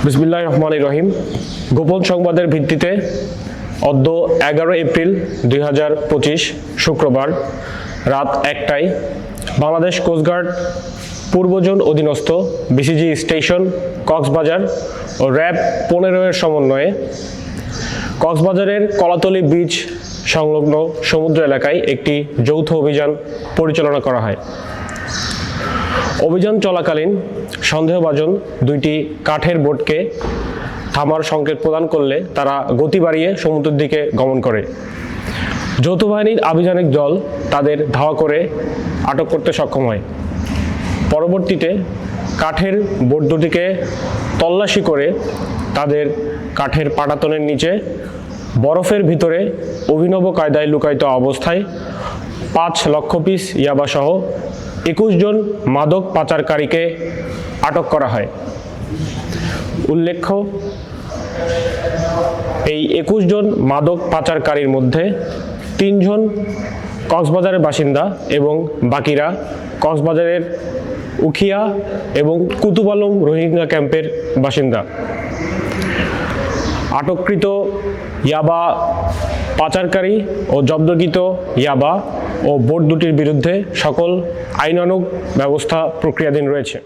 বিসমিল্লাহির রহমানির রহিম। গোপন সংবাদের ভিত্তিতে অদ্য 11 এপ্রিল 2025 শুক্রবার রাত 1টায় বাংলাদেশ কোস্টগার্ড পূর্ব জোন অধীনস্থ বিসিজি স্টেশন কক্সবাজার ও র্যাব 15-এর সমন্বয়ে কক্সবাজারের কলাতলী বিচ সংলগ্ন সমুদ্র এলাকায় একটি যৌথ অভিযান পরিচালনা করা হয়। অভিযান চলাকালীন সন্দেহভাজন দুইটি কাঠের বোটকে থামার সংকেত প্রদান করলে তারা গতি বাড়িয়ে সমুদ্রের দিকে গমন করে। যৌথ বাহিনীর আভিযানিক দল তাদের ধাওয়া করে আটক করতে সক্ষম হয়। পরবর্তীতে কাঠের বোট দুটিকে তল্লাশি করে তাদের কাঠের পাটাতনের নিচে বরফের ভিতরে অভিনব কায়দায় লুকায়িত অবস্থায় 5 লক্ষ পিস ইয়াবাসহ 21 জন মাদক পাচারকারীকে আটক করা হয়। উল্লেখ্য, এই 21 জন মাদক পাচারকারীর মধ্যে 3 জন কক্সবাজারের বাসিন্দা এবং বাকিরা কক্সবাজারের উখিয়া এবং কুতুব আলম রোহিঙ্গা ক্যাম্পের বাসিন্দা। আটককৃত ইয়াবা পাচারকারী ও জব্দকৃত ইয়াবা ও বোট দুটির বিরুদ্ধে সকল আইনানুগ ব্যবস্থা প্রক্রিয়াধীন রয়েছে।